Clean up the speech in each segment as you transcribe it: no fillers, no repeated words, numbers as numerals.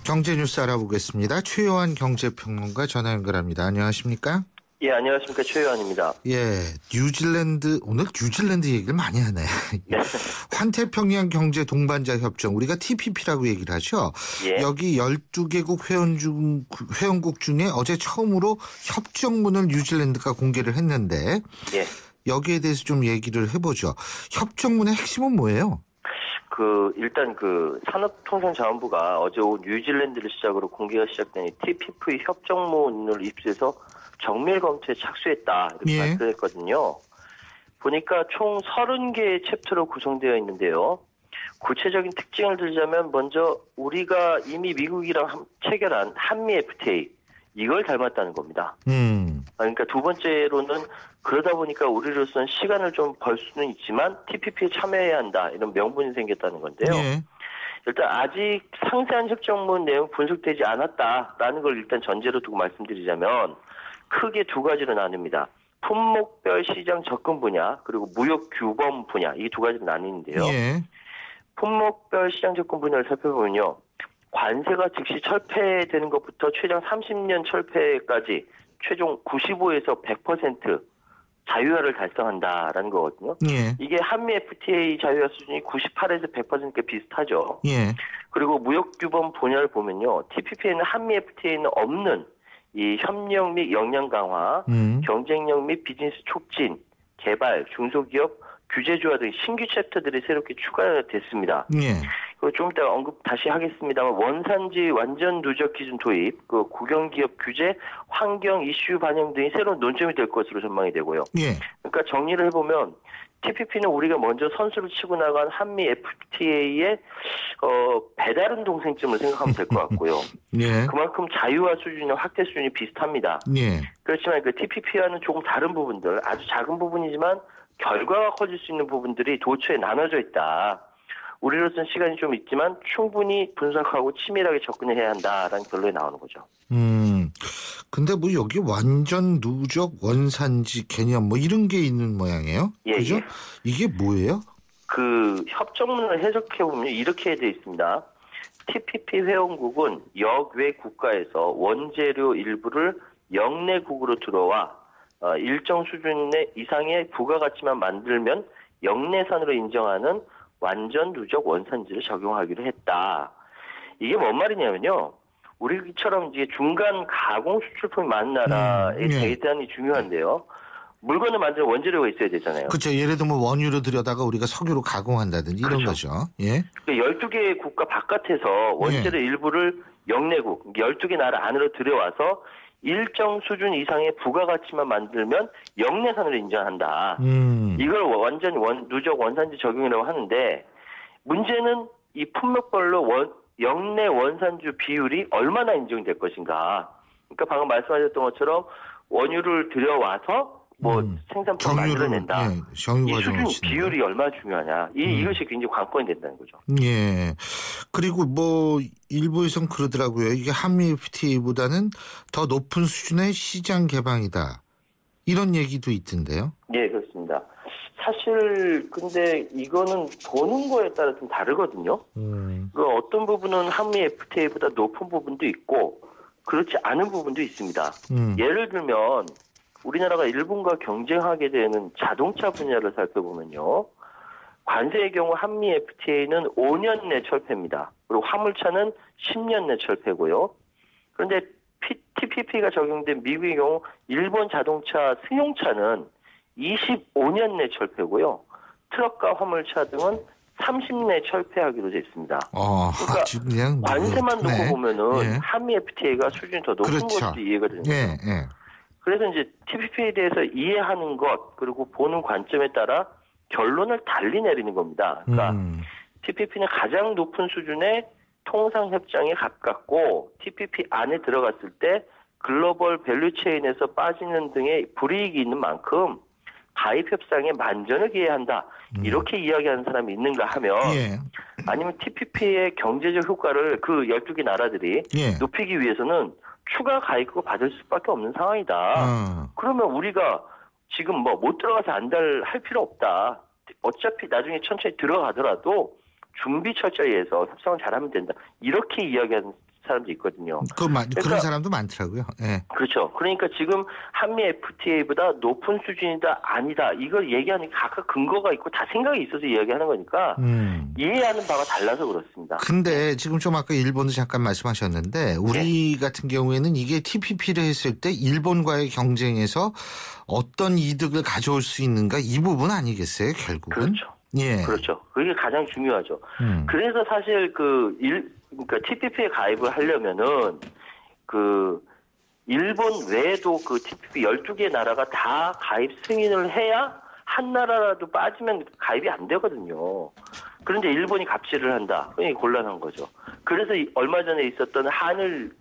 경제뉴스 알아보겠습니다. 최요한 경제평론가 전화 연결합니다. 안녕하십니까? 예, 안녕하십니까. 최요한입니다. 예, 오늘 뉴질랜드 얘기를 많이 하네. 네. 환태평양 경제 동반자 협정, 우리가 TPP라고 얘기를 하죠. 예. 여기 12개국 회원국 중에 어제 처음으로 협정문을 뉴질랜드가 공개를 했는데 예. 여기에 대해서 좀 얘기를 해보죠. 협정문의 핵심은 뭐예요? 일단 산업통상자원부가 어제 오후 뉴질랜드를 시작으로 공개가 시작된 TPP 협정문을 입수해서 정밀 검토에 착수했다. 이렇게 발표를 했거든요. 보니까 총 30개의 챕터로 구성되어 있는데요. 구체적인 특징을 들자면 먼저 우리가 이미 미국이랑 체결한 한미 FTA, 이걸 닮았다는 겁니다. 그러니까 두 번째로는 그러다 보니까 우리로서는 시간을 좀 벌 수는 있지만 TPP에 참여해야 한다. 이런 명분이 생겼다는 건데요. 예. 일단 아직 상세한 협정문 내용 분석되지 않았다라는 걸 일단 전제로 두고 말씀드리자면 크게 두 가지로 나뉩니다. 품목별 시장 접근 분야 그리고 무역 규범 분야, 이 두 가지로 나뉘는데요. 예. 품목별 시장 접근 분야를 살펴보면요. 관세가 즉시 철폐되는 것부터 최장 30년 철폐까지 최종 95에서 100% 자유화를 달성한다라는 거거든요. 예. 이게 한미 FTA 자유화 수준이 98에서 100%께 비슷하죠. 예. 그리고 무역규범 분야를 보면요. TPP에는 한미 FTA에는 없는 이 협력 및 역량 강화, 경쟁력 및 비즈니스 촉진, 개발, 중소기업, 규제조화 등 신규 챕터들이 새롭게 추가됐습니다. 예. 그리고 좀 이따 언급 다시 하겠습니다만 원산지 완전 누적 기준 도입, 국영기업 규제, 환경 이슈 반영 등이 새로운 논점이 될 것으로 전망이 되고요. 예. 그러니까 정리를 해보면 TPP는 우리가 먼저 선수를 치고 나간 한미 FTA의 배다른 동생쯤을 생각하면 될 것 같고요. 예. 그만큼 자유화 수준이나 확대 수준이 비슷합니다. 예. 그렇지만 TPP와는 조금 다른 부분들, 아주 작은 부분이지만 결과가 커질 수 있는 부분들이 도처에 나눠져 있다. 우리로서는 시간이 좀 있지만 충분히 분석하고 치밀하게 접근해야 한다라는 결론이 나오는 거죠. 근데 여기 완전 누적 원산지 개념 이런 게 있는 모양이에요? 예, 그죠? 예. 이게 뭐예요? 협정문을 해석해보면 이렇게 되어 있습니다. TPP 회원국은 역외 국가에서 원재료 일부를 영내국으로 들어와 일정 수준 이상의 부가가치만 만들면 영내산으로 인정하는 완전 누적 원산지를 적용하기로 했다. 이게 뭔 말이냐면요. 우리처럼 이제 중간 가공 수출품이 많은 나라에 대단히 중요한데요. 물건을 만드는 원재료가 있어야 되잖아요. 그렇죠. 예를 들면 원유로 들여다가 우리가 석유로 가공한다든지 이런 그렇죠. 거죠. 예. 12개 국가 바깥에서 원재료 일부를 영내국, 12개 나라 안으로 들여와서 일정 수준 이상의 부가가치만 만들면 영내산으로 인정한다. 이걸 완전 누적 원산지 적용이라고 하는데 문제는 이 품목별로 영내 원산주 비율이 얼마나 인정될 것인가. 그러니까 방금 말씀하셨던 것처럼 원유를 들여와서 생산품을 만들어낸다. 이 수준 비율이 얼마나 중요하냐. 이것이 굉장히 관건이 된다는 거죠. 예. 그리고 일부에선 그러더라고요. 이게 한미 FTA보다는 더 높은 수준의 시장 개방이다. 이런 얘기도 있던데요. 예, 그렇습니다. 사실 근데 이거는 보는 거에 따라 좀 다르거든요. 어떤 부분은 한미 FTA보다 높은 부분도 있고 그렇지 않은 부분도 있습니다. 예를 들면 우리나라가 일본과 경쟁하게 되는 자동차 분야를 살펴보면요. 관세의 경우 한미 FTA는 5년 내 철폐입니다. 그리고 화물차는 10년 내 철폐고요. 그런데 TPP가 적용된 미국의 경우 일본 자동차 승용차는 25년 내 철폐고요. 트럭과 화물차 등은 30내 철폐하기로 되어 있습니다. 그러니까 관세만 놓고 보면은 한미 FTA가 수준이 더 높은 것으로 이해가 되는 거죠. 그래서 이제 TPP에 대해서 이해하는 것 그리고 보는 관점에 따라 결론을 달리 내리는 겁니다. 그러니까 TPP는 가장 높은 수준의 통상협정에 가깝고 TPP 안에 들어갔을 때 글로벌 밸류체인에서 빠지는 등의 불이익이 있는 만큼 가입 협상에 만전을 기해야 한다. 이렇게 이야기하는 사람이 있는가 하면 아니면 TPP의 경제적 효과를 12개 나라들이 높이기 위해서는 추가 가입을 받을 수밖에 없는 상황이다. 그러면 우리가 지금 못 들어가서 안달할 필요 없다. 어차피 나중에 천천히 들어가더라도 준비 철저히 해서 협상을 잘하면 된다. 이렇게 이야기하는 사람도 있거든요. 그런 사람도 많더라고요. 예. 그렇죠. 그러니까 지금 한미 FTA보다 높은 수준이다 아니다 이걸 얘기하는 게 각각 근거가 있고 다 생각이 있어서 이야기하는 거니까 이해하는 바가 달라서 그렇습니다. 근데 지금 좀 아까 일본도 잠깐 말씀하셨는데 우리 같은 경우에는 이게 TPP를 했을 때 일본과의 경쟁에서 어떤 이득을 가져올 수 있는가 이 부분 아니겠어요, 결국은? 그렇죠. 예. 그렇죠. 그게 가장 중요하죠. 그래서 사실 그러니까 TPP에 가입을 하려면은 일본 외에도 TPP 12개 나라가 다 가입 승인을 해야 한 나라라도 빠지면 가입이 안 되거든요. 그런데 일본이 갑질을 한다. 그게 곤란한 거죠. 그래서 얼마 전에 있었던 한일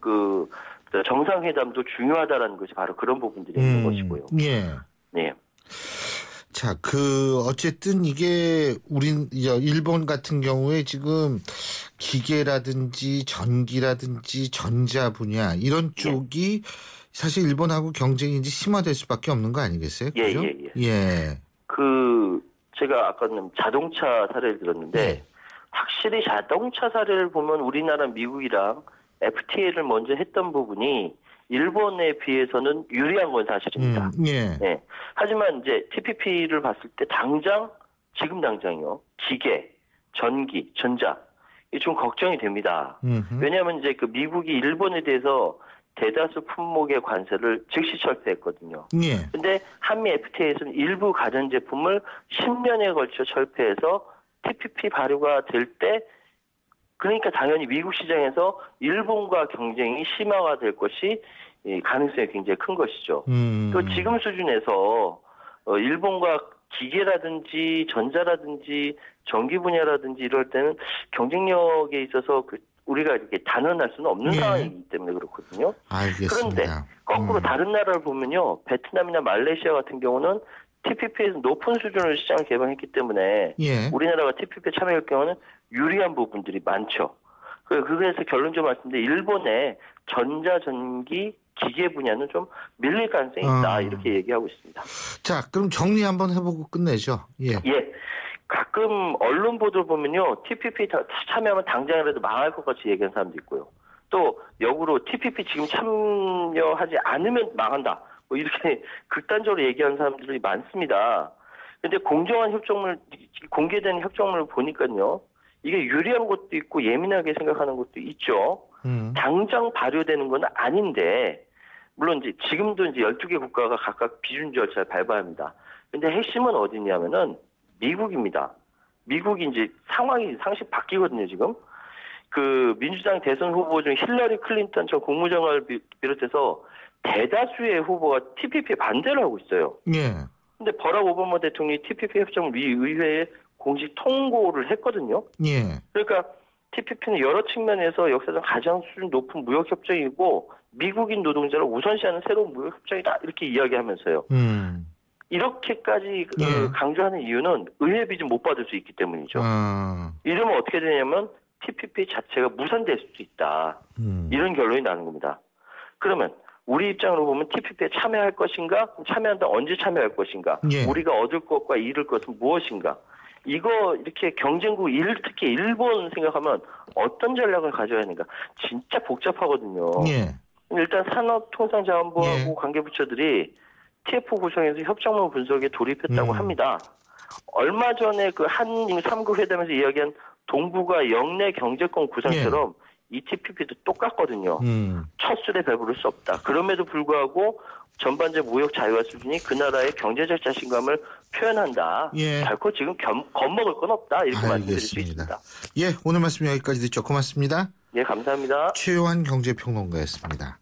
정상회담도 중요하다라는 것이 바로 그런 부분들이 있는 것이고요. 예. 네. 자, 어쨌든 이게 일본 같은 경우에 지금 기계라든지 전기라든지 전자 분야 이런 쪽이 사실 일본하고 경쟁이 이제 심화될 수밖에 없는 거 아니겠어요? 그죠? 예. 제가 아까는 자동차 사례를 들었는데 확실히 자동차 사례를 보면 우리나라 미국이랑 FTA를 먼저 했던 부분이 일본에 비해서는 유리한 건 사실입니다. 네. 하지만 이제 TPP를 봤을 때 지금 당장이요. 기계, 전기, 전자 이게 좀 걱정이 됩니다. 왜냐하면 이제 미국이 일본에 대해서 대다수 품목의 관세를 즉시 철폐했거든요. 근데 한미 FTA에서는 일부 가전제품을 10년에 걸쳐 철폐해서 TPP 발효가 될 때 그러니까 당연히 미국 시장에서 일본과 경쟁이 심화가 될 것이 가능성이 굉장히 큰 것이죠. 또 지금 수준에서 일본과 기계라든지 전자라든지 전기 분야라든지 이럴 때는 경쟁력에 있어서 우리가 이렇게 단언할 수는 없는 상황이기 때문에 그렇거든요. 알겠습니다. 그런데 거꾸로 다른 나라를 보면요. 베트남이나 말레이시아 같은 경우는 TPP에서 높은 수준으로 시장을 개방했기 때문에 우리나라가 TPP에 참여할 경우는 유리한 부분들이 많죠. 그래서 결론적으로 말씀드리면 일본의 전자, 전기, 기계 분야는 좀 밀릴 가능성이 있다. 이렇게 얘기하고 있습니다. 자, 그럼 정리 한번 해보고 끝내죠. 예. 가끔 언론 보도를 보면요. TPP 참여하면 당장이라도 망할 것 같이 얘기하는 사람도 있고요. 또 역으로 TPP 지금 참여하지 않으면 망한다. 뭐 이렇게 극단적으로 얘기하는 사람들이 많습니다. 근데 공개된 협정문을 보니까요. 이게 유리한 것도 있고 예민하게 생각하는 것도 있죠. 당장 발효되는 건 아닌데 물론 이제 지금도 이제 12개 국가가 각각 비준 절차를 밟아야 합니다. 근데 핵심은 어디냐면은 미국입니다. 미국이 이제 상황이 상식 바뀌거든요, 지금. 민주당 대선 후보 중 힐러리 클린턴 전 국무장관을 비롯해서 대다수의 후보가 TPP에 반대를 하고 있어요. 근데 버락 오바마 대통령이 TPP 협정을 미 의회에 공식 통고를 했거든요. 그러니까 TPP는 여러 측면에서 역사상 가장 수준 높은 무역 협정이고 미국인 노동자를 우선시하는 새로운 무역 협정이다 이렇게 이야기하면서요. 이렇게까지 강조하는 이유는 의회 비준 못 받을 수 있기 때문이죠. 이러면 어떻게 되냐면 TPP 자체가 무산될 수도 있다. 이런 결론이 나는 겁니다. 그러면 우리 입장으로 보면 TPP에 참여할 것인가? 참여한다 언제 참여할 것인가? 우리가 얻을 것과 잃을 것은 무엇인가? 이거 이렇게 경쟁국 특히 일본 생각하면 어떤 전략을 가져야 하는가? 진짜 복잡하거든요. 일단 산업통상자원부하고 관계부처들이 TF 구성에서 협정문 분석에 돌입했다고 합니다. 얼마 전에 한일 3국 회담에서 이야기한 동북아 영내 경제권 구상처럼 이 TPP도 똑같거든요. 첫 술에 배부를 수 없다. 그럼에도 불구하고 전반적 무역 자유화 수준이 그 나라의 경제적 자신감을 표현한다. 결코 지금 겁먹을 건 없다. 이렇게 말씀드릴 수 있습니다. 오늘 말씀 여기까지 듣죠. 고맙습니다. 감사합니다. 최요한 경제평론가였습니다.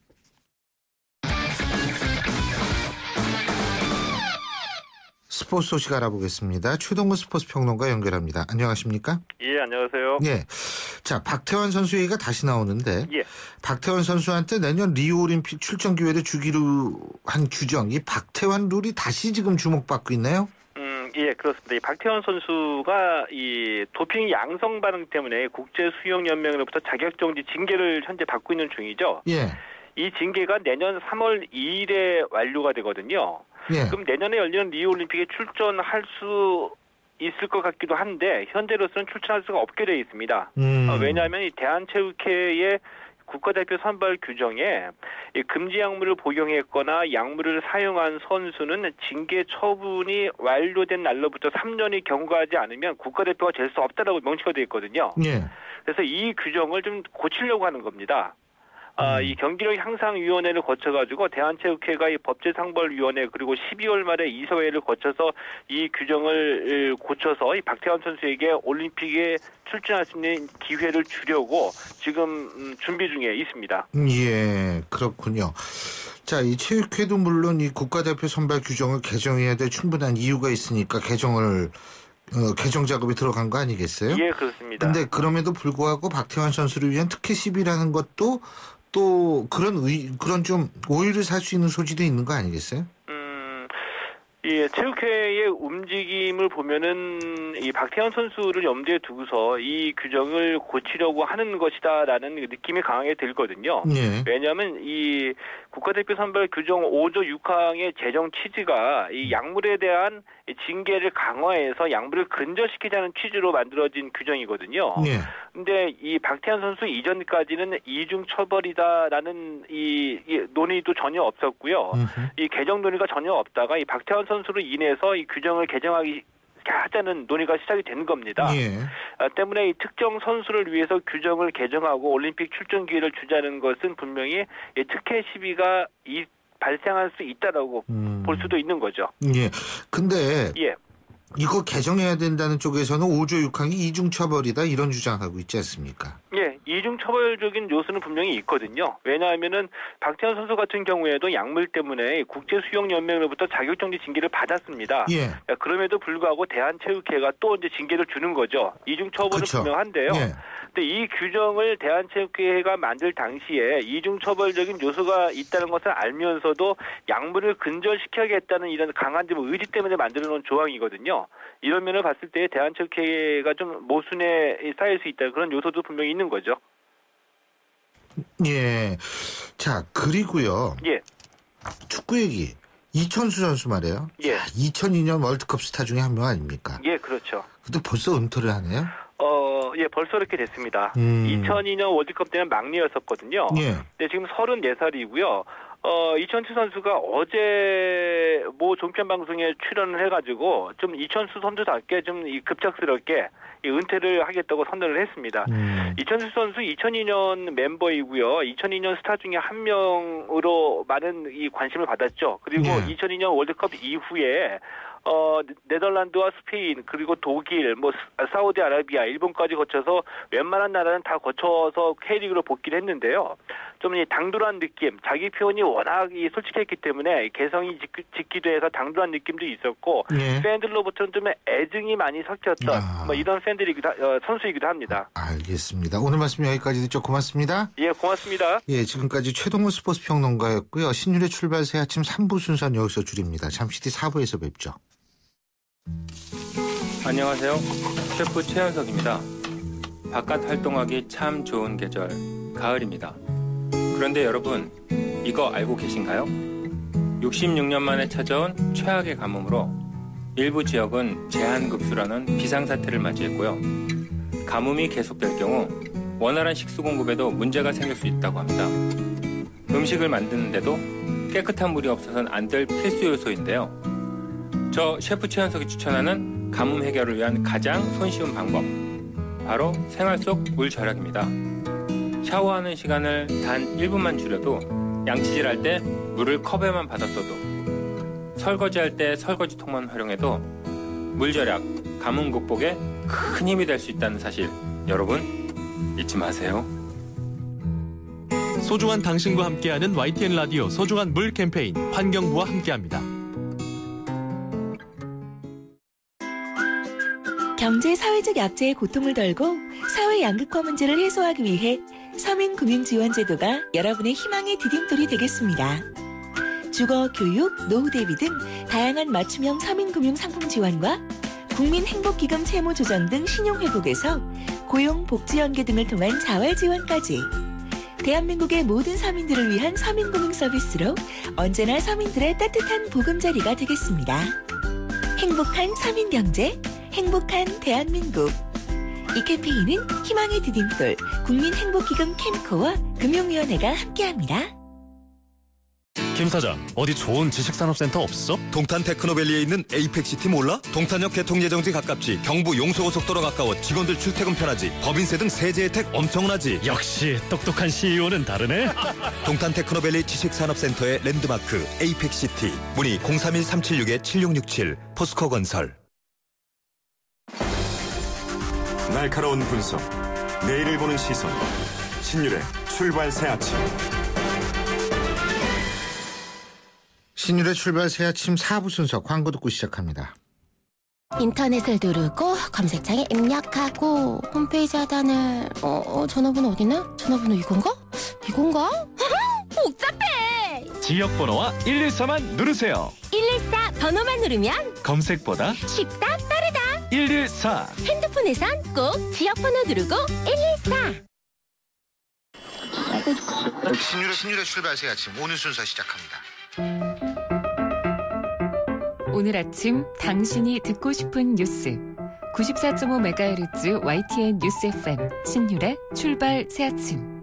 스포츠 소식 알아보겠습니다. 최동근 스포츠 평론가 연결합니다. 안녕하십니까? 안녕하세요. 자, 박태환 선수 얘기가 다시 나오는데 박태환 선수한테 내년 리우올림픽 출전 기회를 주기로 한 규정, 이 박태환 룰이 다시 지금 주목받고 있나요? 그렇습니다. 이 박태환 선수가 이 도핑 양성 반응 때문에 국제수영연맹으로부터 자격정지 징계를 현재 받고 있는 중이죠. 이 징계가 내년 3월 2일에 완료가 되거든요. 그럼 내년에 열리는 리우올림픽에 출전할 수 있을 것 같기도 한데 현재로서는 출전할 수가 없게 되어 있습니다. 왜냐하면 이 대한체육회의 국가대표 선발 규정에 이 금지 약물을 복용했거나 약물을 사용한 선수는 징계 처분이 완료된 날로부터 3년이 경과하지 않으면 국가대표가 될 수 없다라고 명시가 되어 있거든요. 예. 그래서 이 규정을 좀 고치려고 하는 겁니다. 이 경기력 향상위원회를 거쳐가지고 대한체육회가 이 법제상벌위원회 그리고 12월 말에 이사회를 거쳐서 이 규정을 고쳐서 이 박태환 선수에게 올림픽에 출전할 수 있는 기회를 주려고 지금 준비 중에 있습니다. 예, 그렇군요. 자, 이 체육회도 물론 이 국가대표 선발 규정을 개정해야 될 충분한 이유가 있으니까 개정 작업이 들어간 거 아니겠어요? 예, 그렇습니다. 근데 그럼에도 불구하고 박태환 선수를 위한 특혜 시비라는 것도 또 그런 좀 오해를 살 수 있는 소지도 있는 거 아니겠어요? 예, 체육회의 움직임을 보면은 이 박태환 선수를 염두에 두고서 이 규정을 고치려고 하는 것이다라는 느낌이 강하게 들거든요. 예. 왜냐하면 이 국가대표 선발 규정 5조 6항의 제정 취지가 이 약물에 대한 징계를 강화해서 약물을 근절시키자는 취지로 만들어진 규정이거든요. 예. 근데 이 박태환 선수 이전까지는 이중 처벌이다라는 이 논의도 전혀 없었고요. 이 개정 논의가 전혀 없다가 이 박태환 선수로 인해서 이 규정을 하자는 논의가 시작이 된 겁니다. 예. 때문에 이 특정 선수를 위해서 규정을 개정하고 올림픽 출전 기회를 주자는 것은 분명히 특혜 시비가 발생할 수 있다라고 볼 수도 있는 거죠. 예. 근데 이거 개정해야 된다는 쪽에서는 5조 6항이 이중처벌이다 이런 주장하고 있지 않습니까? 예, 이중처벌적인 요소는 분명히 있거든요. 왜냐하면은 박태환 선수 같은 경우에도 약물 때문에 국제수영연맹으로부터 자격정지 징계를 받았습니다. 예. 그럼에도 불구하고 대한체육회가 또 이제 징계를 주는 거죠. 이중처벌은 그쵸. 분명한데요. 예. 근데 이 규정을 대한체육회가 만들 당시에 이중처벌적인 요소가 있다는 것을 알면서도 약물을 근절시켜야겠다는 이런 강한 의지 때문에 만들어놓은 조항이거든요. 이런 면을 봤을 때 대한체육회가 좀 모순에 쌓일 수 있다 그런 요소도 분명히 있는 거죠. 예. 자, 그리고요. 예. 축구 얘기. 이천수 선수 말이에요. 예. 2002년 월드컵 스타 중에 한 명 아닙니까? 예, 그렇죠. 근데 벌써 은퇴를 하네요? 예, 벌써 이렇게 됐습니다. 2002년 월드컵 때는 막내였었거든요. 예. 근데 지금 34살이고요. 이천수 선수가 어제 모 종편 방송에 출연을 해가지고 좀 이천수 선수답게 좀 급작스럽게 은퇴를 하겠다고 선언을 했습니다. 이천수 선수 2002년 멤버이고요. 2002년 스타 중에 한 명으로 많은 이 관심을 받았죠. 그리고 2002년 월드컵 이후에 네덜란드와 스페인 그리고 독일, 사우디아라비아, 일본까지 거쳐서 웬만한 나라는 다 거쳐서 K리그로 복귀를 했는데요. 좀 이 당돌한 느낌, 자기 표현이 워낙 솔직했기 때문에 개성이 짙기도 해서 당돌한 느낌도 있었고 팬들로부터는 좀 애증이 많이 섞였던 이런 선수이기도 합니다. 알겠습니다. 오늘 말씀 여기까지 듣죠. 고맙습니다. 예, 고맙습니다. 예, 지금까지 최동훈 스포츠 평론가였고요. 신율의 출발 새 아침 3부 순서는 여기서 줄입니다. 잠시 뒤 4부에서 뵙죠. 안녕하세요. 셰프 최현석입니다. 바깥 활동하기 참 좋은 계절, 가을입니다. 그런데 여러분, 이거 알고 계신가요? 66년 만에 찾아온 최악의 가뭄으로 일부 지역은 제한급수라는 비상사태를 맞이했고요. 가뭄이 계속될 경우 원활한 식수 공급에도 문제가 생길 수 있다고 합니다. 음식을 만드는데도 깨끗한 물이 없어서는 안 될 필수 요소인데요. 저 셰프 최현석이 추천하는 가뭄 해결을 위한 가장 손쉬운 방법, 바로 생활 속 물 절약입니다. 샤워하는 시간을 단 1분만 줄여도 양치질할 때 물을 컵에만 받았어도 설거지할 때 설거지통만 활용해도 물 절약, 가뭄 극복에 큰 힘이 될 수 있다는 사실 여러분 잊지 마세요. 소중한 당신과 함께하는 YTN 라디오 소중한 물 캠페인 환경부와 함께합니다. 경제 사회적 약자의 고통을 덜고 사회 양극화 문제를 해소하기 위해 서민금융지원제도가 여러분의 희망의 디딤돌이 되겠습니다. 주거, 교육, 노후 대비 등 다양한 맞춤형 서민금융 상품 지원과 국민행복기금 채무 조정 등 신용회복에서 고용, 복지 연계 등을 통한 자활 지원까지 대한민국의 모든 서민들을 위한 서민금융 서비스로 언제나 서민들의 따뜻한 보금자리가 되겠습니다. 행복한 서민경제, 행복한 대한민국. 이 캠페인은 희망의 디딤돌 국민행복기금 캠코와 금융위원회가 함께합니다. 김 사장, 어디 좋은 지식산업센터 없어? 동탄 테크노밸리에 있는 에이펙시티 몰라? 동탄역 개통 예정지 가깝지, 경부 용서고속도로 가까워, 직원들 출퇴근 편하지, 법인세 등 세제 혜택 엄청나지. 역시 똑똑한 CEO는 다르네. 동탄 테크노밸리 지식산업센터의 랜드마크 에이펙시티. 문의 031-376-7667 포스코건설. 날카로운 분석, 내일을 보는 시선, 신율의 출발 새 아침. 신율의 출발 새 아침 4부 순서 광고 듣고 시작합니다. 인터넷을 누르고 검색창에 입력하고 홈페이지 하단을 전화번호 어디나? 전화번호 이건가? 복잡해! 지역번호와 114만 누르세요. 114 번호만 누르면 검색보다 쉽다 빠르다. 114. 핸드폰에선 꼭 지역번호 누르고 114. 신율의 출발 새 아침 오늘 순서 시작합니다. 오늘 아침 당신이 듣고 싶은 뉴스 94.5MHz YTN 뉴스 FM 신율의 출발 새 아침.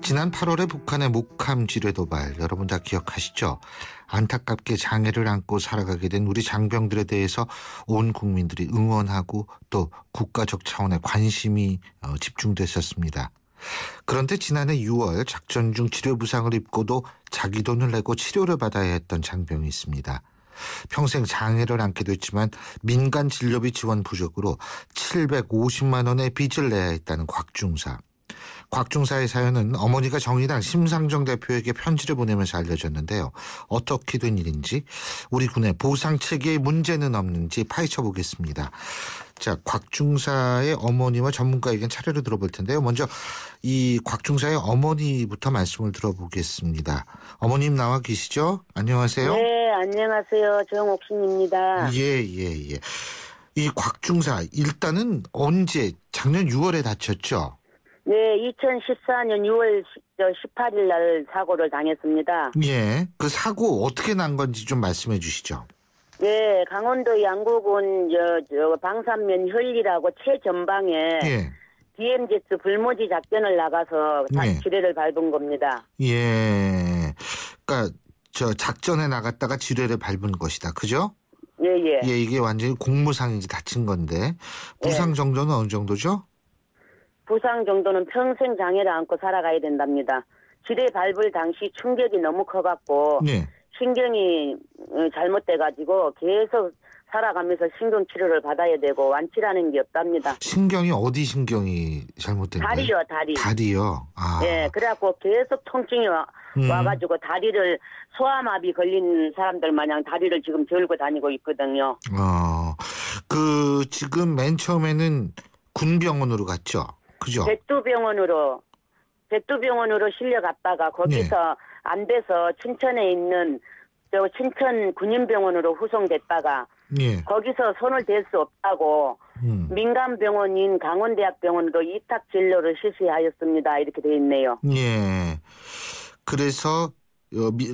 지난 8월에 북한의 목함 지뢰 도발 여러분 다 기억하시죠? 안타깝게 장애를 안고 살아가게 된 우리 장병들에 대해서 온 국민들이 응원하고 또 국가적 차원의 관심이 집중됐었습니다. 그런데 지난해 6월 작전 중 지뢰 부상을 입고도 자기 돈을 내고 치료를 받아야 했던 장병이 있습니다. 평생 장애를 안게 됐지만 민간 진료비 지원 부족으로 750만 원의 빚을 내야 했다는 곽중사. 곽중사의 사연은 어머니가 정의당 심상정 대표에게 편지를 보내면서 알려졌는데요. 어떻게 된 일인지 우리 군의 보상 체계에 문제는 없는지 파헤쳐 보겠습니다. 자, 곽중사의 어머니와 전문가 의견 차례로 들어볼 텐데요. 먼저 이 곽중사의 어머니부터 말씀을 들어보겠습니다. 어머님 나와 계시죠? 안녕하세요. 네, 안녕하세요. 정옥순입니다. 예. 이 곽중사 일단은 언제 작년 6월에 다쳤죠? 네, 2014년 6월 18일 날 사고를 당했습니다. 예, 그 사고 어떻게 난 건지 좀 말씀해 주시죠. 네, 강원도 양구군 방산면 혈리라고 최전방에 DMZ 불모지 작전을 나가서 지뢰를 밟은 겁니다. 예, 그러니까 저 작전에 나갔다가 지뢰를 밟은 것이다, 그죠? 예, 이게 완전히 공무상인지 다친 건데 부상 정도는 어느 정도죠? 부상 정도는 평생 장애를 안고 살아가야 된답니다. 지뢰 밟을 당시 충격이 너무 커갖고 신경이 잘못돼가지고 계속 살아가면서 신경치료를 받아야 되고 완치라는 게 없답니다. 신경이 어디 신경이 잘못된 거예요? 다리. 다리요? 아. 네, 그래갖고 계속 통증이 와가지고 다리를 소아마비 걸린 사람들 마냥 다리를 지금 절고 다니고 있거든요. 지금 맨 처음에는 군병원으로 갔죠? 그죠? 백두병원으로 실려갔다가 거기서 안 돼서 춘천에 있는 춘천 군인병원으로 후송됐다가 거기서 손을 댈 수 없다고 민간병원인 강원대학병원으로 이탁 진료를 실시하였습니다. 이렇게 돼 있네요. 예. 그래서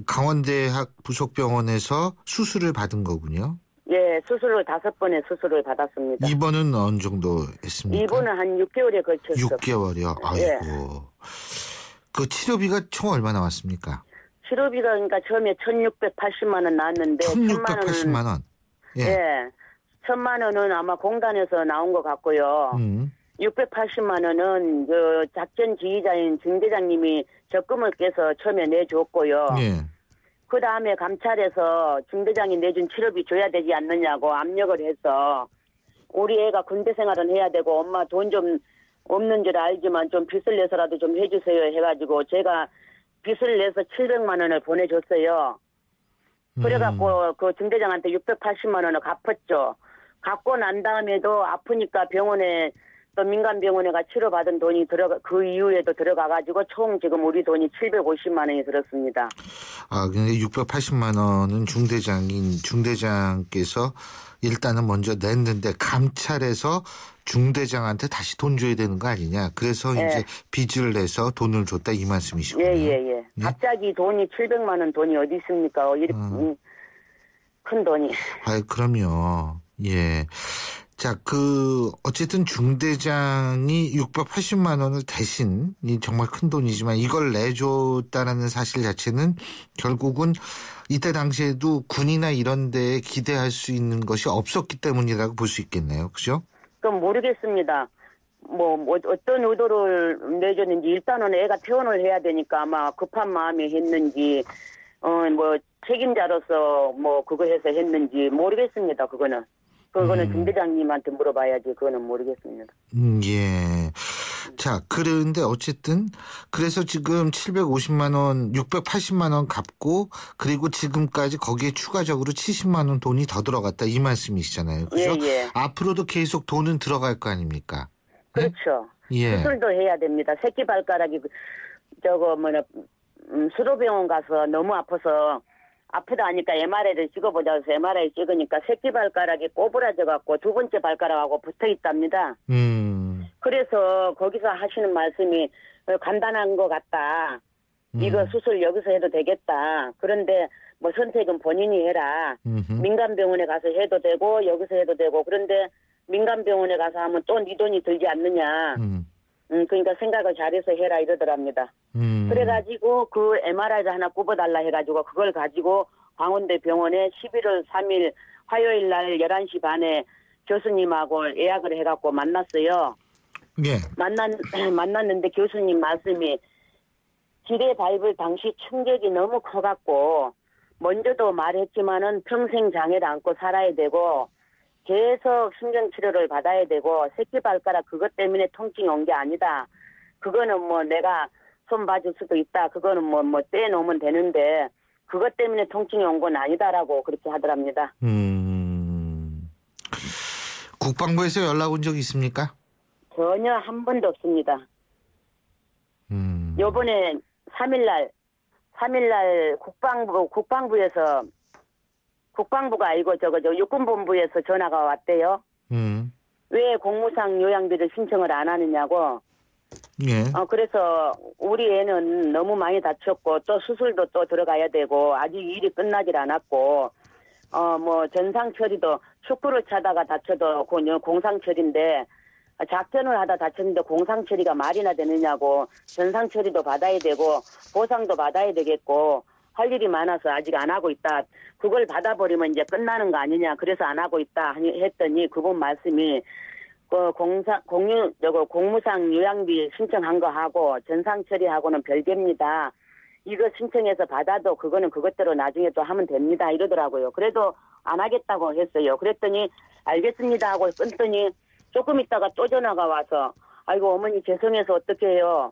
강원대학 부속병원에서 수술을 받은 거군요. 예, 수술을 5번의 수술을 받았습니다. 입원은 어느 정도 했습니까? 입원은 한 6개월에 걸쳤어요. 6개월이요? 아이고. 예. 그 치료비가 총 얼마 나왔습니까? 치료비가 그러니까 처음에 1,680만 원 나왔는데 1,680만 원? 예. 1,000만 원은 아마 공단에서 나온 것 같고요. 680만 원은 작전 지휘자인 중대장님이 적금을 깨서 처음에 내줬고요. 그 다음에 감찰에서 중대장이 내준 치료비 줘야 되지 않느냐고 압력을 해서 우리 애가 군대 생활은 해야 되고 엄마 돈 좀 없는 줄 알지만 좀 빚을 내서라도 좀 해주세요 해가지고 제가 빚을 내서 700만 원을 보내줬어요. 그래갖고 그 중대장한테 680만 원을 갚았죠. 갚고 난 다음에도 아프니까 병원에 또 민간병원에가 치료받은 돈이 그 이후에도 들어가가지고 총 지금 우리 돈이 750만 원이 들었습니다. 근데 680만 원은 중대장께서 일단은 먼저 냈는데 감찰에서 중대장한테 다시 돈 줘야 되는 거 아니냐. 그래서 예. 이제 빚을 내서 돈을 줬다 이 말씀이시군요. 예. 갑자기 돈이 700만 원 돈이 어디 있습니까? 이렇게 큰 돈이. 그럼요. 예. 자, 어쨌든 중대장이 680만 원을 대신, 정말 큰 돈이지만 이걸 내줬다라는 사실 자체는 결국은 이때 당시에도 군이나 이런 데에 기대할 수 있는 것이 없었기 때문이라고 볼 수 있겠네요. 그죠? 그럼 모르겠습니다. 어떤 의도를 내줬는지 일단은 애가 퇴원을 해야 되니까 아마 급한 마음에 했는지, 책임자로서 그거 해서 했는지 모르겠습니다. 그거는 중대장님한테 물어봐야지. 그거는 모르겠습니다. 예. 자, 그런데 어쨌든 그래서 지금 750만 원, 680만 원 갚고 그리고 지금까지 거기에 추가적으로 70만 원 돈이 더 들어갔다 이 말씀이시잖아요. 그죠? 예. 앞으로도 계속 돈은 들어갈 거 아닙니까? 그렇죠. 예. 수술도 해야 됩니다. 새끼 발가락이 수도병원 가서 너무 아프다 하니까 MRI를 찍어보자 해서 MRI 찍으니까 새끼 발가락이 꼬부라져갖고 두 번째 발가락하고 붙어있답니다. 그래서 거기서 하시는 말씀이 간단한 것 같다. 이거 수술 여기서 해도 되겠다. 그런데 선택은 본인이 해라. 민간병원에 가서 해도 되고 여기서 해도 되고 그런데 민간병원에 가서 하면 또 네 돈이 들지 않느냐. 그러니까 생각을 잘해서 해라 이러더랍니다. 그래가지고 그 MRI를 하나 꼽아달라 해가지고 그걸 가지고 광운대 병원에 11월 3일 화요일 날 11시 반에 교수님하고 예약을 해갖고 만났어요. 예. 만났는데 교수님 말씀이 지뢰 밟을 당시 충격이 너무 커갖고 먼저도 말했지만은 평생 장애를 안고 살아야 되고 계속 신경치료를 받아야 되고 새끼발가락 그것 때문에 통증이 온 게 아니다. 그거는 내가 손 봐줄 수도 있다. 그거는 떼놓으면 되는데 그것 때문에 통증이 온 건 아니다라고 그렇게 하더랍니다. 국방부에서 연락 온 적 있습니까? 전혀 한 번도 없습니다. 요번에 3일날 국방부에서 국방부가 아니고 육군본부에서 전화가 왔대요. 왜 공무상 요양비를 신청을 안 하느냐고. 예. 그래서 우리 애는 너무 많이 다쳤고 또 수술도 또 들어가야 되고 아직 일이 끝나질 않았고 전상 처리도 축구를 차다가 다쳐도 공상 처리인데 작전을 하다 다쳤는데 공상 처리가 말이나 되느냐고. 전상 처리도 받아야 되고 보상도 받아야 되겠고 할 일이 많아서 아직 안 하고 있다. 그걸 받아버리면 이제 끝나는 거 아니냐. 그래서 안 하고 있다 했더니 그분 말씀이 공무상 요양비 신청한 거 하고 전상 처리하고는 별개입니다. 이거 신청해서 받아도 그거는 그것대로 나중에 또 하면 됩니다. 이러더라고요. 그래도 안 하겠다고 했어요. 그랬더니 알겠습니다 하고 끊더니 조금 있다가 또 전화가 와서 아이고 어머니 죄송해서 어떻게 해요.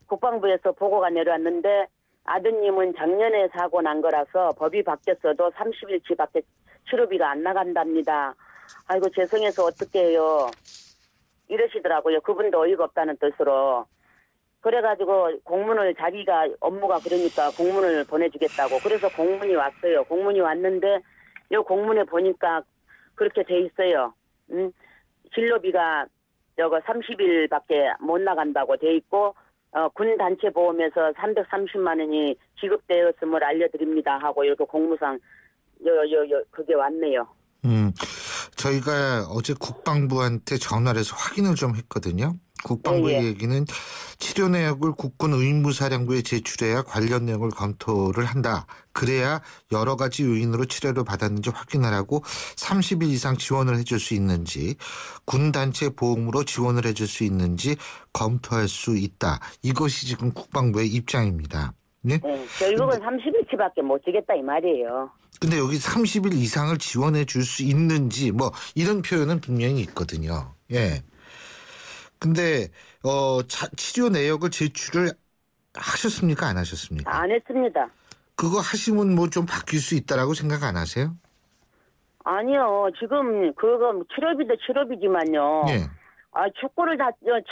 국방부에서 보고가 내려왔는데 아드님은 작년에 사고 난 거라서 법이 바뀌었어도 30일치밖에 치료비가 안 나간답니다. 아이고 죄송해서 어떻게 해요. 이러시더라고요. 그분도 어이가 없다는 뜻으로. 그래가지고 공문을 자기가 업무가 그러니까 공문을 보내주겠다고. 그래서 공문이 왔어요. 공문이 왔는데 이 공문에 보니까 그렇게 돼 있어요. 진료비가 30일밖에 못 나간다고 돼 있고 군 단체 보험에서 330만 원이 지급되었음을 알려드립니다 하고 이렇게 공무상 그게 왔네요. 저희가 어제 국방부한테 전화를 해서 확인을 좀 했거든요. 국방부의 얘기는 치료 내역을 국군 의무사령부에 제출해야 관련 내용을 검토를 한다. 그래야 여러 가지 요인으로 치료를 받았는지 확인을 하고 30일 이상 지원을 해줄 수 있는지 군 단체 보험으로 지원을 해줄 수 있는지 검토할 수 있다. 이것이 지금 국방부의 입장입니다. 네? 결국은 30일치밖에 못 주겠다 이 말이에요. 근데 여기 30일 이상을 지원해 줄 수 있는지 이런 표현은 분명히 있거든요. 예. 근데 치료 내역을 제출을 하셨습니까? 안 하셨습니까? 안 했습니다. 그거 하시면 좀 바뀔 수 있다라고 생각 안 하세요? 아니요. 지금 그거 치료비도 치료비지만요. 예. 축구를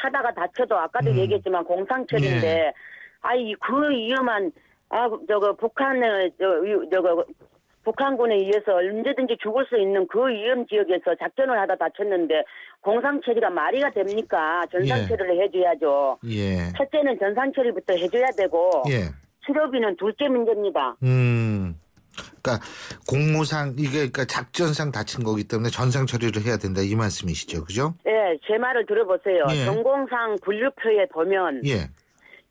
차다가 다쳐도 아까도 얘기했지만 공상처리인데 예. 그 위험한 북한의 북한군에 의해서 언제든지 죽을 수 있는 그 위험 지역에서 작전을 하다 다쳤는데 공상 처리가 말이가 됩니까? 전상 처리를 해줘야죠. 예. 첫째는 전상 처리부터 해줘야 되고 예. 치료비는 둘째 문제입니다. 그러니까 공무상 이게 그러니까 작전상 다친 거기 때문에 전상 처리를 해야 된다 이 말씀이시죠, 그죠? 네, 제 말을 들어보세요. 예. 전공상 분류표에 보면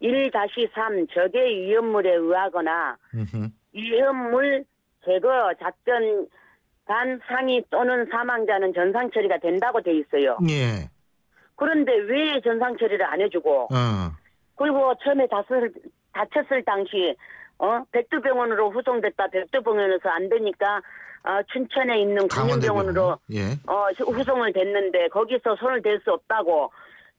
1-3 적의 위험물에 의하거나 위험물 제거 작전 단 상위 또는 사망자는 전상 처리가 된다고 돼 있어요. 예. 그런데 왜 전상 처리를 안 해주고 그리고 처음에 다쳤을 당시 백두병원으로 후송됐다. 백두병원에서 안 되니까 춘천에 있는 국민병원으로 후송을 됐는데 거기서 손을 댈 수 없다고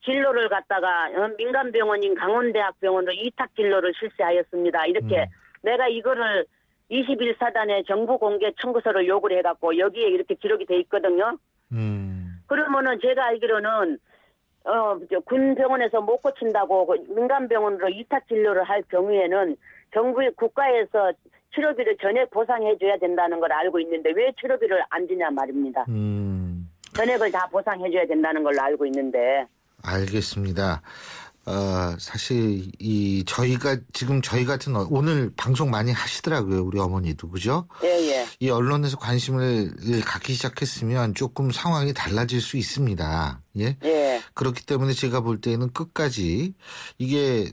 진로를 갖다가 민간병원인 강원대학병원으로 이탁 진로를 실시하였습니다. 이렇게 내가 이거를 21사단에 정부 공개 청구서를 요구를 해갖고 여기에 이렇게 기록이 돼 있거든요. 그러면은 제가 알기로는 군 병원에서 못 고친다고 민간병원으로 이탁 진료를 할 경우에는 정부의 국가에서 치료비를 전액 보상해줘야 된다는 걸 알고 있는데 왜 치료비를 안 주냐 말입니다. 전액을 다 보상해줘야 된다는 걸로 알고 있는데. 알겠습니다. 사실 저희가 지금 저희 같은 오늘 방송 많이 하시더라고요. 우리 어머니도 그죠? 예. 이 언론에서 관심을 갖기 시작했으면 조금 상황이 달라질 수 있습니다. 예. 그렇기 때문에 제가 볼 때는 끝까지 이게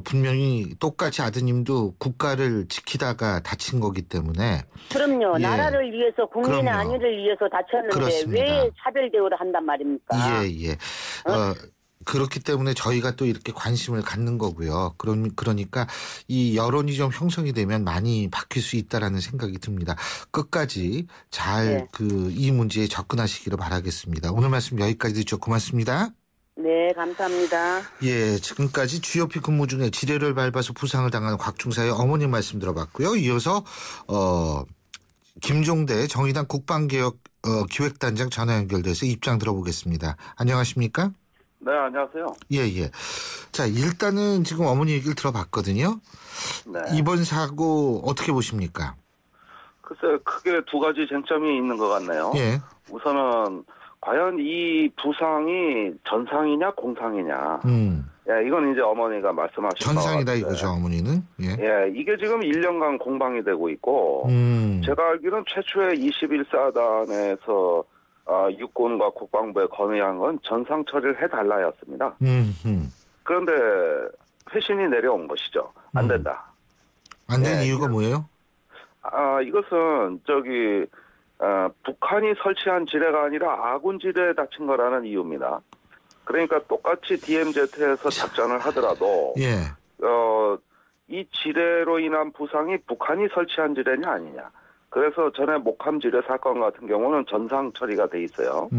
분명히 똑같이 아드님도 국가를 지키다가 다친 거기 때문에. 그럼요. 나라를 위해서 국민의 안위를 위해서 다쳤는데 그렇습니다. 왜 차별 대우를 한단 말입니까? 예. 그렇기 때문에 저희가 또 이렇게 관심을 갖는 거고요. 그러니까 이 여론이 좀 형성이 되면 많이 바뀔 수 있다라는 생각이 듭니다. 끝까지 잘 이 문제에 접근하시기를 바라겠습니다. 오늘 말씀 여기까지 듣죠. 고맙습니다. 네, 감사합니다. 예, 지금까지 GOP 근무 중에 지뢰를 밟아서 부상을 당한 곽중사의 어머님 말씀 들어봤고요. 이어서 김종대 정의당 국방개혁 기획단장 전화 연결돼서 입장 들어보겠습니다. 안녕하십니까? 네, 안녕하세요. 예. 자, 일단은 지금 어머니 얘기를 들어봤거든요. 네. 이번 사고 어떻게 보십니까? 글쎄, 크게 두 가지 쟁점이 있는 것 같네요. 예. 우선은 과연 이 부상이 전상이냐 공상이냐. 이건 이제 어머니가 말씀하신 전상이다 이거죠, 어머니는. 이게 지금 1년간 공방이 되고 있고 제가 알기로는 최초의 21사단에서 육군과 국방부에 건의한 건 전상 처리를 해달라였습니다. 그런데 회신이 내려온 것이죠. 안 된다. 안 된 이유가 뭐예요? 이것은 북한이 설치한 지뢰가 아니라 아군 지뢰에 다친 거라는 이유입니다. 그러니까 똑같이 DMZ에서 작전을 하더라도 이 지뢰로 인한 부상이 북한이 설치한 지뢰냐 아니냐. 그래서 전에 목함 지뢰 사건 같은 경우는 전상 처리가 돼 있어요.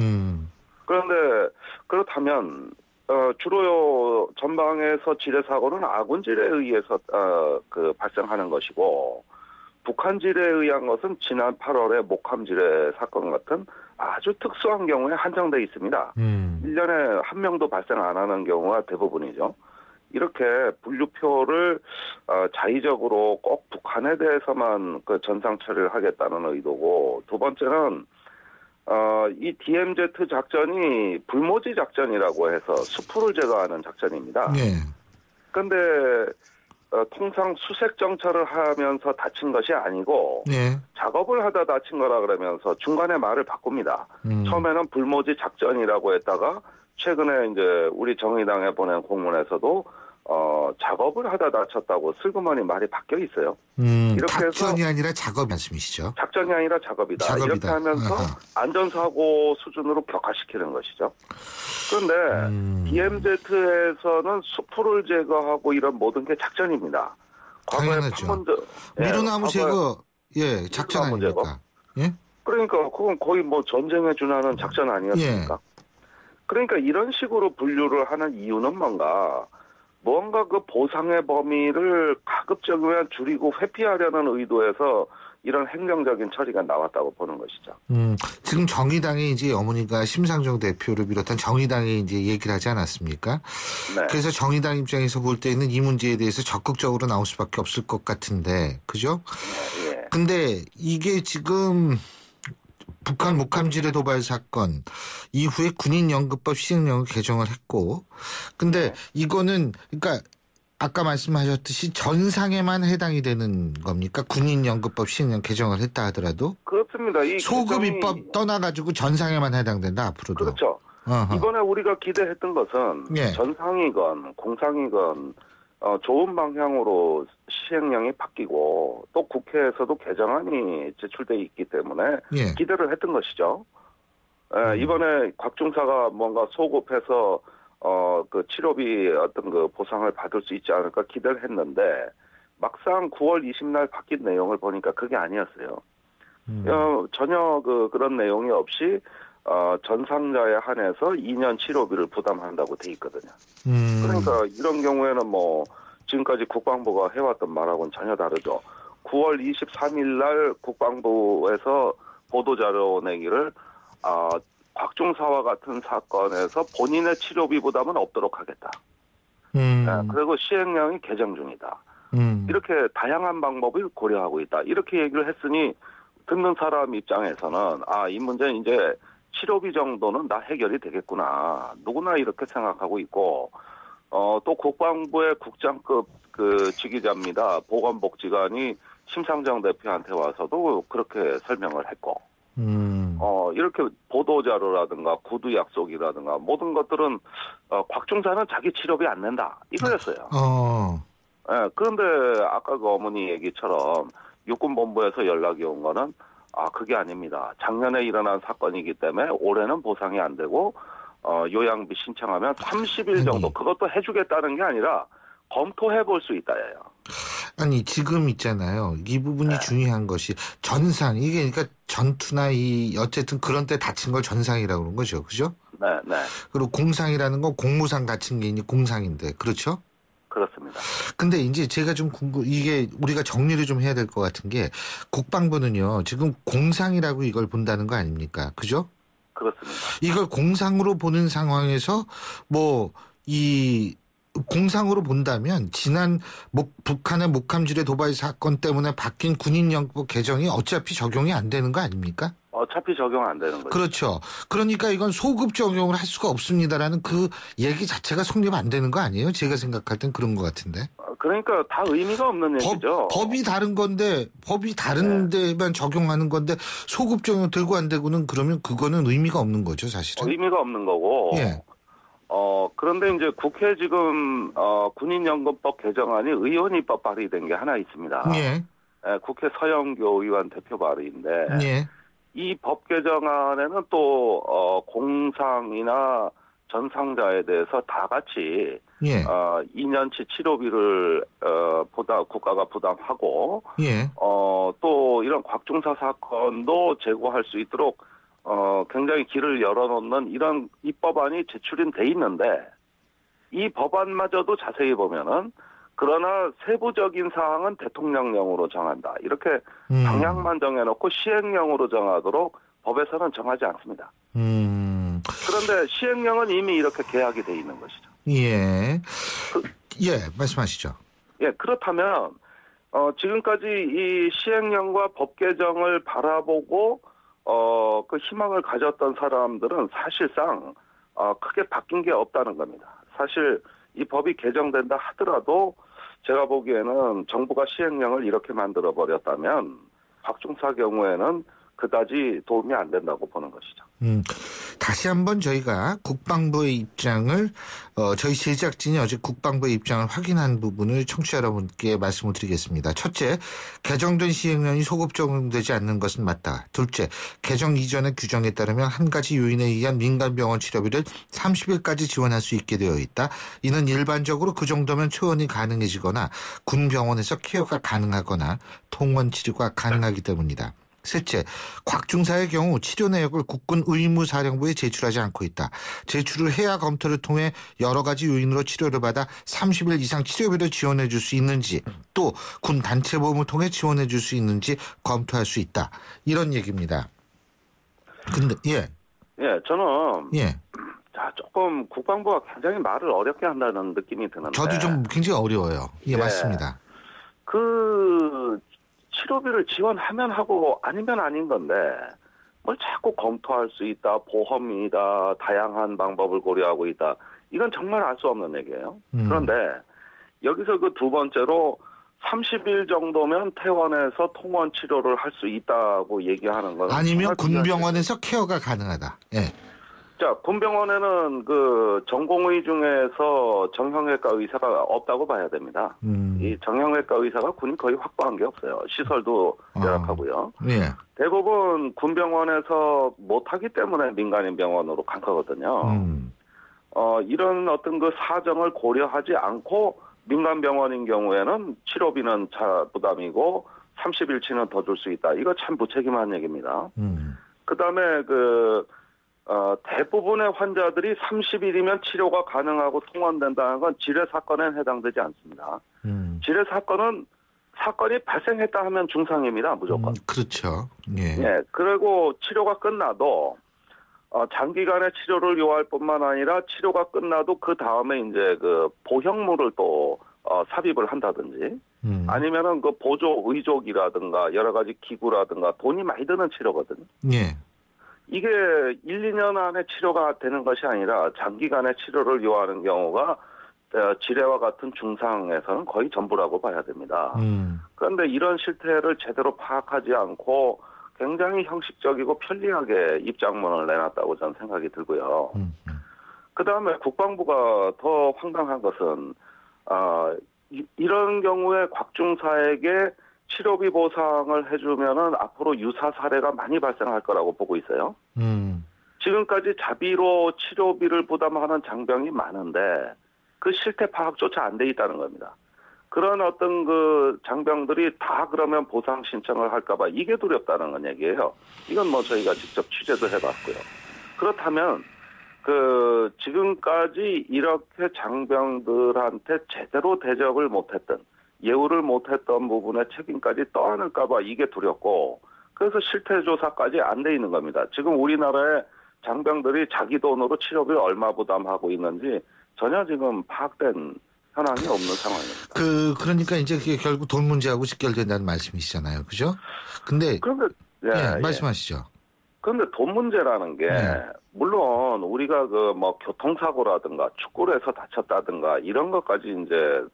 그런데 그렇다면 주로 전방에서 지뢰 사고는 아군 지뢰에 의해서 발생하는 것이고 북한 지뢰에 의한 것은 지난 8월에 목함 지뢰 사건 같은 아주 특수한 경우에 한정돼 있습니다. 1년에 한 명도 발생 안 하는 경우가 대부분이죠. 이렇게 분류표를 자의적으로 꼭 북한에 대해서만 그 전상 처리를 하겠다는 의도고, 두 번째는 이 DMZ 작전이 불모지 작전이라고 해서 수풀을 제거하는 작전입니다. 그런데 통상 수색 정찰을 하면서 다친 것이 아니고 작업을 하다 다친 거라 그러면서 중간에 말을 바꿉니다. 처음에는 불모지 작전이라고 했다가 최근에 이제 우리 정의당에 보낸 공문에서도 작업을 하다 다쳤다고 슬그머니 말이 바뀌어 있어요. 이렇게 작전이 해서 아니라 작업 말씀이시죠? 작전이 아니라 작업이다. 이렇게 하면서 안전사고 수준으로 격화시키는 것이죠. 그런데 DMZ에서는 수풀을 제거하고 이런 모든 게 작전입니다. 당연하죠. 미루나무 제거, 작전 아닙니까? 그러니까 그건 거의 뭐 전쟁에 준하는 작전 아니었습니까? 그러니까 이런 식으로 분류를 하는 이유는 뭔가 그 보상의 범위를 가급적이면 줄이고 회피하려는 의도에서 이런 행정적인 처리가 나왔다고 보는 것이죠. 지금 정의당에 이제 어머니가 심상정 대표를 비롯한 정의당에 이제 얘기를 하지 않았습니까? 그래서 정의당 입장에서 볼 때는 이 문제에 대해서 적극적으로 나올 수밖에 없을 것 같은데, 그죠? 근데 이게 지금 북한 목함지뢰 도발 사건 이후에 군인연금법 시행령을 개정을 했고, 근데 이거는 그러니까 아까 말씀하셨듯이 전상에만 해당이 되는 겁니까? 군인연금법 시행령 개정을 했다 하더라도? 그렇습니다. 이 소급 입법 떠나가지고 전상에만 해당된다 앞으로도. 그렇죠. 어허. 이번에 우리가 기대했던 것은 예. 전상이건 공상이건 좋은 방향으로 시행령이 바뀌고 또 국회에서도 개정안이 제출돼 있기 때문에 예. 기대를 했던 것이죠. 이번에 곽중사가 뭔가 소급해서 그 치료비 어떤 그 보상을 받을 수 있지 않을까 기대를 했는데 막상 9월 20날 바뀐 내용을 보니까 그게 아니었어요. 전혀 그런 내용이 없이 전상자에 한해서 2년 치료비를 부담한다고 돼 있거든요. 그러니까 이런 경우에는 뭐 지금까지 국방부가 해왔던 말하고는 전혀 다르죠. 9월 23일 날 국방부에서 보도자료 내기를 곽중사와 같은 사건에서 본인의 치료비 부담은 없도록 하겠다. 그리고 시행령이 개정 중이다. 이렇게 다양한 방법을 고려하고 있다. 이렇게 얘기를 했으니 듣는 사람 입장에서는 이 문제는 이제 치료비 정도는 다 해결이 되겠구나. 누구나 이렇게 생각하고 있고, 또 국방부의 국장급 그 지휘자입니다. 보건복지관이 심상정 대표한테 와서도 그렇게 설명을 했고, 이렇게 보도자료라든가 구두 약속이라든가 모든 것들은 곽중사는 자기 치료비 안 낸다. 이거였어요. 네, 그런데 아까 그 어머니 얘기처럼 육군본부에서 연락이 온 거는 그게 아닙니다. 작년에 일어난 사건이기 때문에 올해는 보상이 안 되고 요양비 신청하면 30일 정도 그것도 해주겠다는 게 아니라 검토해 볼 수 있다예요. 아니 지금 있잖아요. 이 부분이 중요한 것이 전상 이게 그러니까 전투나 어쨌든 그런 때 다친 걸 전상이라고 그러는 거죠, 그죠? 네. 그리고 공상이라는 건 공무상 다친 게 공상인데 그렇죠? 그렇습니다. 근데 이제 제가 좀 이게 우리가 정리를 좀 해야 될 것 같은 게 국방부는요 지금 공상이라고 이걸 본다는 거 아닙니까? 그죠? 그렇습니다. 이걸 공상으로 보는 상황에서 공상으로 본다면 지난 북한의 목함지뢰 도발 사건 때문에 바뀐 군인연금법 개정이 어차피 적용이 안 되는 거 아닙니까? 어차피 적용 안 되는 거죠. 그렇죠. 그러니까 이건 소급 적용을 할 수가 없습니다라는 그 얘기 자체가 성립 안 되는 거 아니에요? 제가 생각할 땐 그런 것 같은데. 그러니까 다 의미가 없는 얘기죠. 법이 다른 건데 법이 다른 데만 적용하는 건데 소급 적용 들고 안 되고는 그러면 그거는 의미가 없는 거죠, 사실은. 의미가 없는 거고. 예. 그런데 이제 국회 지금 군인연금법 개정안이 의원 입법 발의된 게 하나 있습니다. 예. 국회 서영교 의원 대표 발의인데 예. 이 법 개정안에는 또 공상이나 전상자에 대해서 다 같이 2년치 치료비를 국가가 부담하고 또 이런 곽중사 사건도 제고할 수 있도록 굉장히 길을 열어놓는 이런 입법안이 제출이 돼 있는데 이 법안마저도 자세히 보면은 그러나 세부적인 사항은 대통령령으로 정한다. 이렇게 방향만 정해놓고 시행령으로 정하도록 법에서는 정하지 않습니다. 그런데 시행령은 이미 이렇게 계약이 돼 있는 것이죠. 예. 말씀하시죠. 예, 그렇다면 지금까지 이 시행령과 법 개정을 바라보고 그 희망을 가졌던 사람들은 사실상 크게 바뀐 게 없다는 겁니다. 사실 이 법이 개정된다 하더라도 제가 보기에는 정부가 시행령을 이렇게 만들어 버렸다면 곽중사 경우에는 그다지 도움이 안 된다고 보는 것이죠. 다시 한번 저희가 국방부의 입장을 저희 제작진이 어제 국방부의 입장을 확인한 부분을 청취자 여러분께 말씀을 드리겠습니다. 첫째, 개정된 시행령이 소급 적용되지 않는 것은 맞다. 둘째, 개정 이전의 규정에 따르면 한 가지 요인에 의한 민간병원 치료비를 30일까지 지원할 수 있게 되어 있다. 이는 일반적으로 그 정도면 퇴원이 가능해지거나 군병원에서 케어가 가능하거나 통원 치료가 가능하기 때문이다. 셋째, 곽중사의 경우 치료 내역을 국군 의무사령부에 제출하지 않고 있다. 제출을 해야 검토를 통해 여러 가지 요인으로 치료를 받아 30일 이상 치료비를 지원해 줄 수 있는지 또 군 단체보험을 통해 지원해 줄 수 있는지 검토할 수 있다. 이런 얘기입니다. 근데 저는 조금 국방부가 굉장히 말을 어렵게 한다는 느낌이 드는데 저도 좀 굉장히 어려워요. 맞습니다. 치료비를 지원하면 하고 아니면 아닌 건데 뭘 자꾸 검토할 수 있다, 보험이다, 다양한 방법을 고려하고 있다. 이건 정말 알 수 없는 얘기예요. 그런데 여기서 그 두 번째로 30일 정도면 퇴원해서 통원 치료를 할 수 있다고 얘기하는 건 아니면 군병원에서 케어가 가능하다. 예. 자, 군병원에는 그 전공의 중에서 정형외과 의사가 없다고 봐야 됩니다. 이 정형외과 의사가 군이 거의 확보한 게 없어요. 시설도 열악하고요. 예. 대부분 군병원에서 못하기 때문에 민간인 병원으로 간 거거든요. 이런 어떤 그 사정을 고려하지 않고 민간 병원인 경우에는 치료비는 부담이고 30일치는 더 줄 수 있다. 이거 참 무책임한 얘기입니다. 그다음에 대부분의 환자들이 30일이면 치료가 가능하고 통원된다는 건 지뢰 사건에 해당되지 않습니다. 지뢰 사건이 발생했다 하면 중상입니다, 무조건. 그렇죠. 예. 예. 그리고 치료가 끝나도 장기간의 치료를 요할 뿐만 아니라 치료가 끝나도 그 다음에 이제 그 보형물을 또 삽입을 한다든지 아니면은 그 보조 의족이라든가 여러 가지 기구라든가 돈이 많이 드는 치료거든요. 예. 이게 1, 2년 안에 치료가 되는 것이 아니라 장기간의 치료를 요하는 경우가 지뢰와 같은 중상에서는 거의 전부라고 봐야 됩니다. 그런데 이런 실태를 제대로 파악하지 않고 굉장히 형식적이고 편리하게 입장문을 내놨다고 저는 생각이 들고요. 그다음에 국방부가 더 황당한 것은 이런 경우에 곽중사에게 치료비 보상을 해주면은 앞으로 유사 사례가 많이 발생할 거라고 보고 있어요. 지금까지 자비로 치료비를 부담하는 장병이 많은데 그 실태 파악조차 안 돼 있다는 겁니다. 그런 어떤 그 장병들이 다 그러면 보상 신청을 할까봐 이게 두렵다는 건 얘기예요. 이건 뭐 저희가 직접 취재도 해봤고요. 그렇다면 지금까지 이렇게 장병들한테 제대로 대접을 못했던 예우를 못했던 부분의 책임까지 떠안을까봐 이게 두렵고 그래서 실태조사까지 안 돼 있는 겁니다. 지금 우리나라의 장병들이 자기 돈으로 치료비를 얼마 부담하고 있는지 전혀 지금 파악된 현황이 없는 상황입니다. 그러니까 이제 그게 결국 돈 문제하고 직결된다는 말씀이시잖아요. 그죠? 근데. 예, 말씀하시죠. 그런데 돈 문제라는 게, 물론 우리가 교통사고라든가 축구를 해서 다쳤다든가 이런 것까지 이제,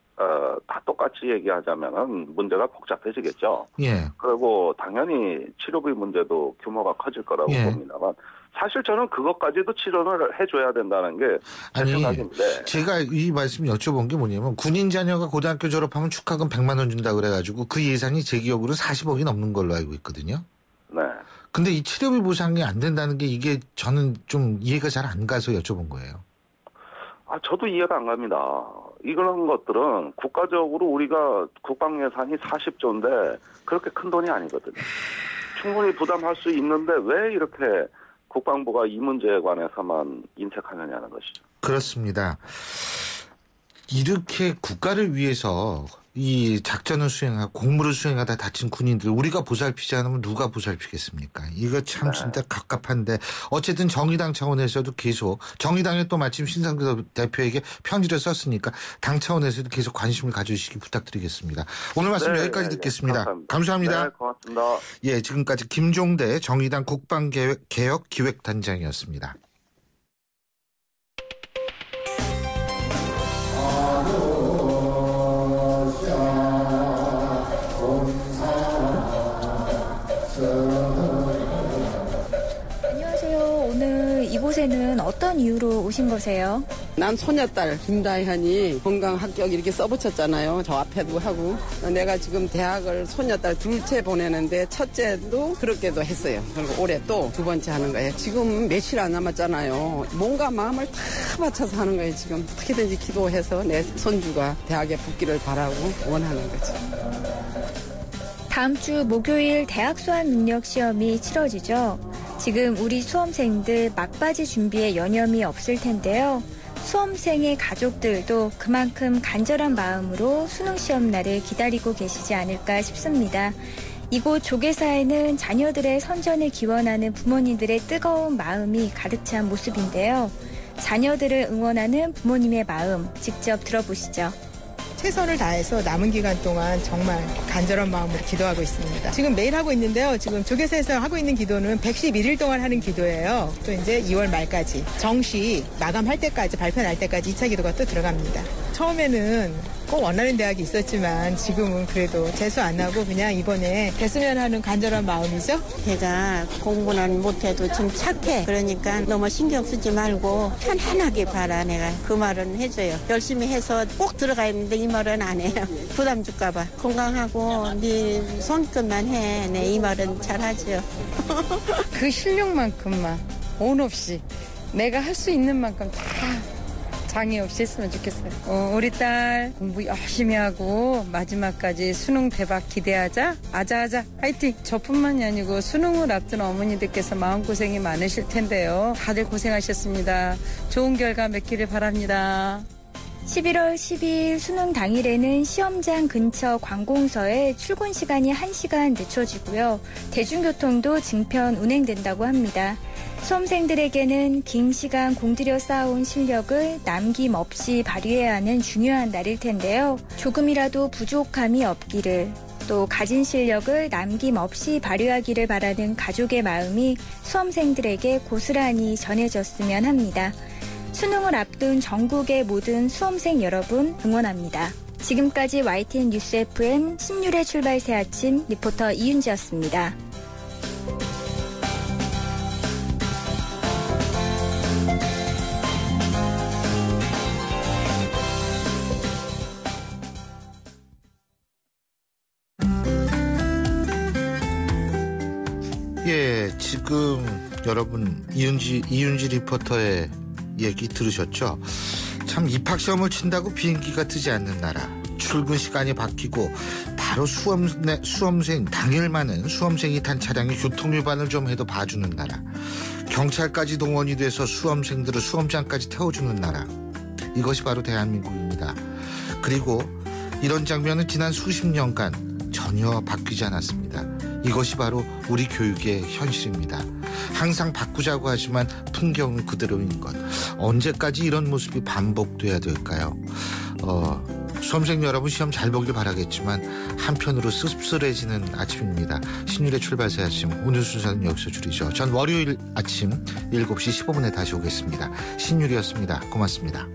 다 똑같이 얘기하자면은 문제가 복잡해지겠죠. 예. 그리고 당연히 치료비 문제도 규모가 커질 거라고 봅니다만, 사실 저는 그것까지도 치료를 해줘야 된다는 게 제 생각인데. 제가 이 말씀 여쭤본 게 뭐냐면 군인 자녀가 고등학교 졸업하면 축하금 100만 원 준다 그래가지고 그 예산이 제 기억으로 40억이 넘는 걸로 알고 있거든요. 네. 근데 이 치료비 보상이 안 된다는 게 이게 저는 좀 이해가 잘 안 가서 여쭤본 거예요. 저도 이해가 안 갑니다. 이런 것들은 국가적으로 우리가 국방 예산이 40조인데 그렇게 큰 돈이 아니거든요. 충분히 부담할 수 있는데 왜 이렇게 국방부가 이 문제에 관해서만 인색하느냐는 것이죠. 그렇습니다. 이렇게 국가를 위해서 이 작전을 수행하고 공무를 수행하다 다친 군인들 우리가 보살피지 않으면 누가 보살피겠습니까? 이거 참 진짜 갑갑한데 어쨌든 정의당 차원에서도 계속 정의당에 또 마침 신상규 대표에게 편지를 썼으니까 당 차원에서도 계속 관심을 가져주시기 부탁드리겠습니다. 오늘 말씀 여기까지 듣겠습니다. 감사합니다. 네, 고맙습니다. 예, 지금까지 김종대 정의당 국방개혁기획단장이었습니다. 이곳에는 어떤 이유로 오신 거세요? 난 소녀딸 김다현이 건강 합격 이렇게 써붙였잖아요. 저 앞에도 하고. 내가 지금 대학을 소녀딸 둘째 보내는데 첫째도 그렇게도 했어요. 그리고 올해 또 두 번째 하는 거예요. 지금 며칠 안 남았잖아요. 몸과 마음을 다 바쳐서 하는 거예요. 지금 어떻게든지 기도해서 내 손주가 대학에 붙기를 바라고 원하는 거죠. 다음 주 목요일 대학 수학 능력 시험이 치러지죠. 지금 우리 수험생들 막바지 준비에 여념이 없을 텐데요. 수험생의 가족들도 그만큼 간절한 마음으로 수능시험 날을 기다리고 계시지 않을까 싶습니다. 이곳 조계사에는 자녀들의 선전을 기원하는 부모님들의 뜨거운 마음이 가득 찬 모습인데요. 자녀들을 응원하는 부모님의 마음 직접 들어보시죠. 최선을 다해서 남은 기간 동안 정말 간절한 마음으로 기도하고 있습니다. 지금 매일 하고 있는데요. 지금 조계사에서 하고 있는 기도는 111일 동안 하는 기도예요. 또 이제 2월 말까지 정시 마감할 때까지 발표 날 때까지 2차 기도가 또 들어갑니다. 처음에는 꼭 원하는 대학이 있었지만 지금은 그래도 재수 안 하고 그냥 이번에 됐으면 하는 간절한 마음이죠. 걔가 공부는 못해도 좀 착해. 그러니까 너무 신경 쓰지 말고 편안하게 봐라. 내가 그 말은 해줘요. 열심히 해서 꼭 들어가야 했는데 이 말은 안 해요. 부담 줄까 봐. 건강하고 네 성격만 해. 네, 이 말은 잘하죠. 그 실력만큼만 온 없이 내가 할 수 있는 만큼 다 장애 없이 했으면 좋겠어요. 우리 딸 공부 열심히 하고 마지막까지 수능 대박 기대하자. 아자아자 화이팅. 저뿐만이 아니고 수능을 앞둔 어머니들께서 마음고생이 많으실 텐데요. 다들 고생하셨습니다. 좋은 결과 맺기를 바랍니다. 11월 12일 수능 당일에는 시험장 근처 관공서에 출근 시간이 1시간 늦춰지고요. 대중교통도 증편 운행된다고 합니다. 수험생들에게는 긴 시간 공들여 쌓아온 실력을 남김없이 발휘해야 하는 중요한 날일 텐데요. 조금이라도 부족함이 없기를, 또 가진 실력을 남김없이 발휘하기를 바라는 가족의 마음이 수험생들에게 고스란히 전해졌으면 합니다. 수능을 앞둔 전국의 모든 수험생 여러분 응원합니다. 지금까지 YTN 뉴스 FM 신율의 출발 새 아침 리포터 이윤지였습니다. 예, 지금 여러분 이윤지 리포터의 얘기 들으셨죠? 참 입학시험을 친다고 비행기가 뜨지 않는 나라, 출근 시간이 바뀌고 바로 수험생 당일만은 수험생이 탄 차량이 교통위반을 좀 해도 봐주는 나라, 경찰까지 동원이 돼서 수험생들을 수험장까지 태워주는 나라, 이것이 바로 대한민국입니다. 그리고 이런 장면은 지난 수십 년간 전혀 바뀌지 않았습니다. 이것이 바로 우리 교육의 현실입니다. 항상 바꾸자고 하지만 풍경은 그대로인 것. 언제까지 이런 모습이 반복돼야 될까요? 수험생 여러분 시험 잘 보길 바라겠지만 한편으로 씁쓸해지는 아침입니다. 신율의 출발새 아침, 오늘 순서는 여기서 줄이죠. 전 월요일 아침 7시 15분에 다시 오겠습니다. 신율이었습니다. 고맙습니다.